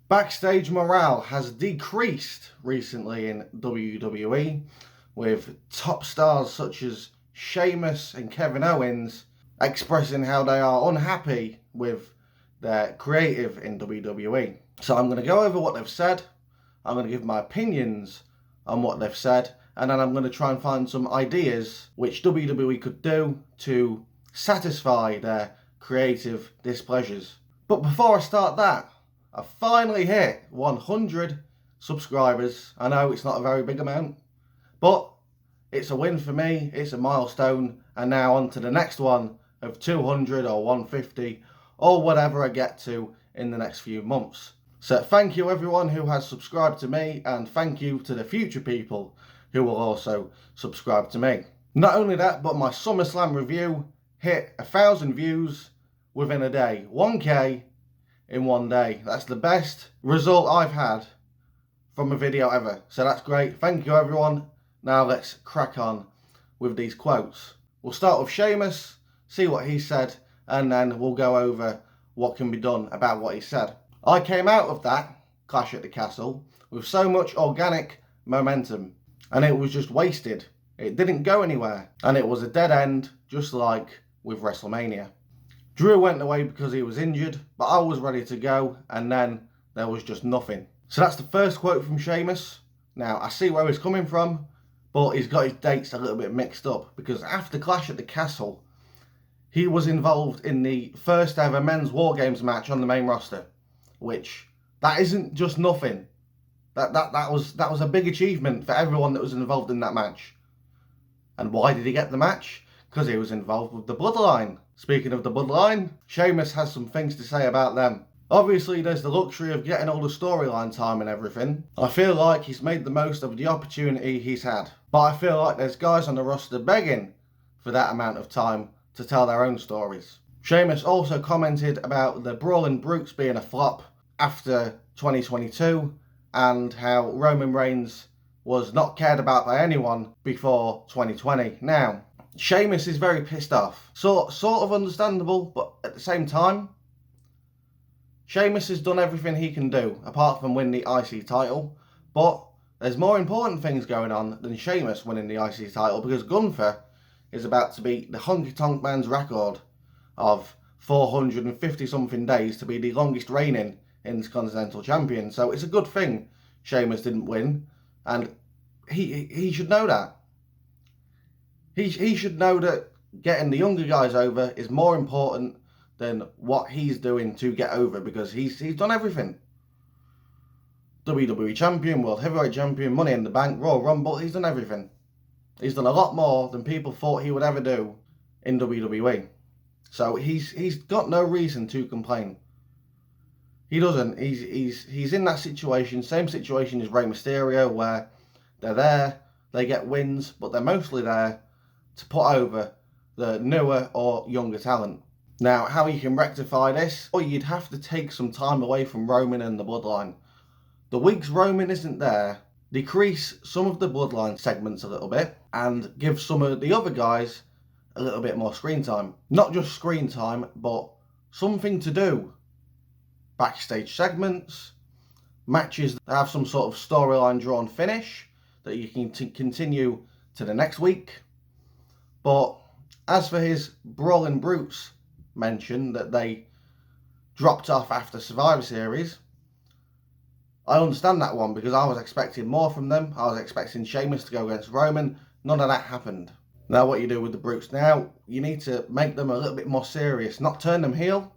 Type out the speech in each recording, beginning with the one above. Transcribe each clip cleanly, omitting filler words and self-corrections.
Backstage morale has decreased recently in WWE, with top stars such as Sheamus and Kevin Owens expressing how they are unhappy with their creative in WWE. So I'm going to go over what they've said, I'm going to give my opinions on what they've said, and then I'm going to try and find some ideas which WWE could do to satisfy their creative displeasures. But before I start that, I finally hit 100 subscribers. I know it's not a very big amount, but it's a win for me, it's a milestone, and now on to the next one of 200 or 150 or whatever I get to in the next few months. So thank you everyone who has subscribed to me, and thank you to the future people who will also subscribe to me. Not only that, but my SummerSlam review hit 1,000 views within a day, 1K in one day. That's the best result I've had from a video ever, so that's great. Thank you everyone. Now let's crack on with these quotes. We'll start with Sheamus, see what he said, and then we'll go over what can be done about what he said. I came out of that Clash at the Castle with so much organic momentum, and it was just wasted. It didn't go anywhere, and it was a dead end, just like with WrestleMania. Drew went away because he was injured, but I was ready to go, and then there was just nothing. So that's the first quote from Sheamus. Now, I see where he's coming from, but he's got his dates a little bit mixed up, because after Clash at the Castle, he was involved in the first ever men's War Games match on the main roster, which, that isn't just nothing. That was a big achievement for everyone that was involved in that match. And why did he get the match? Because he was involved with the Bloodline. Speaking of the Bloodline, Sheamus has some things to say about them. Obviously, there's the luxury of getting all the storyline time and everything. I feel like he's made the most of the opportunity he's had. But I feel like there's guys on the roster begging for that amount of time to tell their own stories. Sheamus also commented about the Brawling Brutes being a flop after 2022, and how Roman Reigns was not cared about by anyone before 2020. Now, Sheamus is very pissed off. Sort of understandable, but at the same time, Sheamus has done everything he can do, apart from win the IC title. But there's more important things going on than Sheamus winning the IC title, because Gunther is about to beat the Honky Tonk Man's record of 450 something days to be the longest reigning Intercontinental Champion. So it's a good thing Sheamus didn't win, and he should know that. He should know that getting the younger guys over is more important than what he's doing to get over, because he's done everything. WWE Champion, World Heavyweight Champion, Money in the Bank, Royal Rumble, he's done everything. He's done a lot more than people thought he would ever do in WWE. So he's got no reason to complain. He doesn't. He's in that situation, same situation as Rey Mysterio, where they're there, they get wins, but they're mostly there to put over the newer or younger talent. Now, how you can rectify this? Well, you'd have to take some time away from Roman and the Bloodline. The weeks Roman isn't there, decrease some of the Bloodline segments a little bit, and give some of the other guys a little bit more screen time. Not just screen time, but something to do. Backstage segments, matches that have some sort of storyline drawn finish that you can continue to the next week. But as for his Brawling Brutes mention that they dropped off after Survivor Series, I understand that one, because I was expecting more from them. I was expecting Sheamus to go against Roman. None of that happened. Now what you do with the Brutes now, you need to make them a little bit more serious, not turn them heel.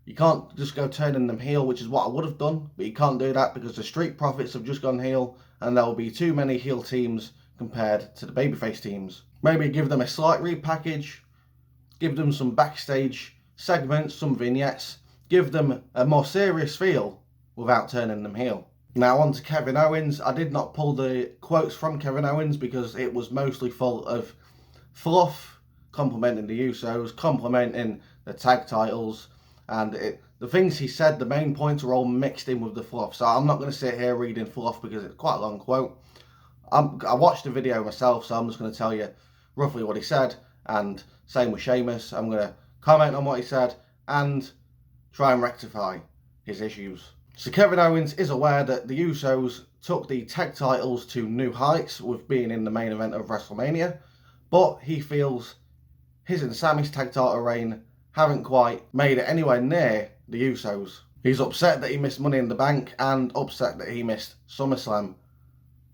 You can't just go turning them heel, which is what I would have done, but you can't do that because the Street Profits have just gone heel, and there will be too many heel teams compared to the babyface teams. Maybe give them a slight repackage, give them some backstage segments, some vignettes, give them a more serious feel without turning them heel. Now on to Kevin Owens. I did not pull the quotes from Kevin Owens because it was mostly full of fluff, complimenting the Usos, complimenting the tag titles, and the things he said, the main points are all mixed in with the fluff. So I'm not going to sit here reading fluff because it's quite a long quote. I watched the video myself, so I'm just going to tell you roughly what he said, and same with Sheamus. I'm going to comment on what he said and try and rectify his issues. So Kevin Owens is aware that the Usos took the tag titles to new heights with being in the main event of WrestleMania, but he feels his and Sammy's tag title reign haven't quite made it anywhere near the Usos. He's upset that he missed Money in the Bank and upset that he missed SummerSlam.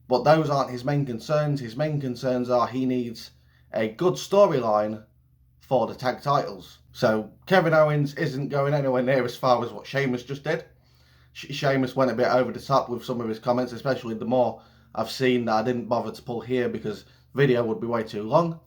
But those aren't his main concerns. His main concerns are he needs a good storyline for the tag titles. So Kevin Owens isn't going anywhere near as far as what Sheamus just did. Sheamus went a bit over the top with some of his comments, especially the more I've seen that I didn't bother to pull here because video would be way too long.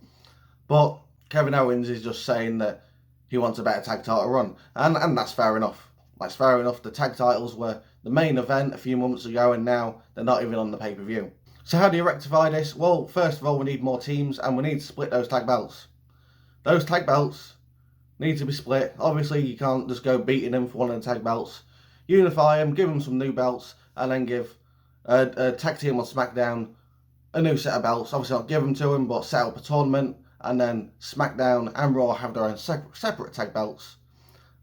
But Kevin Owens is just saying that he wants a better tag title run. And that's fair enough. That's fair enough. The tag titles were the main event a few months ago and now they're not even on the pay-per-view. So how do you rectify this? Well, first of all, we need more teams and we need to split those tag belts. Those tag belts need to be split. Obviously, you can't just go beating them for one of the tag belts. Unify them, give them some new belts, and then give a tag team on SmackDown a new set of belts. Obviously, not give them to them, but set up a tournament, and then SmackDown and Raw have their own separate tag belts,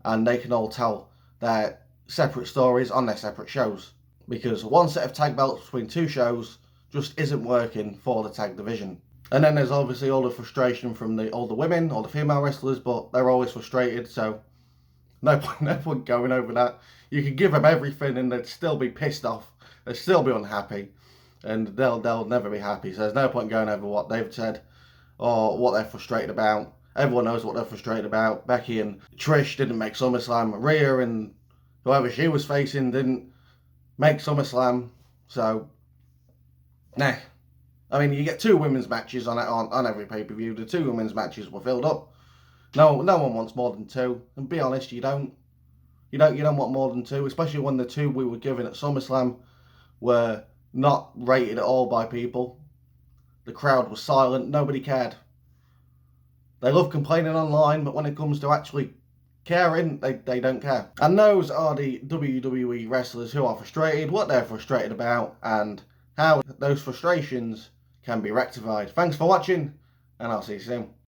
and they can all tell their separate stories on their separate shows. Because one set of tag belts between two shows just isn't working for the tag division. And then there's obviously all the frustration from all the women, all the female wrestlers, but they're always frustrated, so no point going over that. You could give them everything and they'd still be pissed off. They'd still be unhappy. And they'll never be happy. So there's no point going over what they've said or what they're frustrated about. Everyone knows what they're frustrated about. Becky and Trish didn't make SummerSlam. Rhea and whoever she was facing didn't make SummerSlam. So, nah. I mean, you get 2 women's matches on every pay-per-view. The 2 women's matches were filled up. No one wants more than 2. And be honest, you don't. You don't want more than 2, especially when the 2 we were given at SummerSlam were not rated at all by people. The crowd was silent. Nobody cared. They love complaining online, but when it comes to actually caring, they don't care. And those are the WWE wrestlers who are frustrated, what they're frustrated about, and how those frustrations can be rectified. Thanks for watching, and I'll see you soon.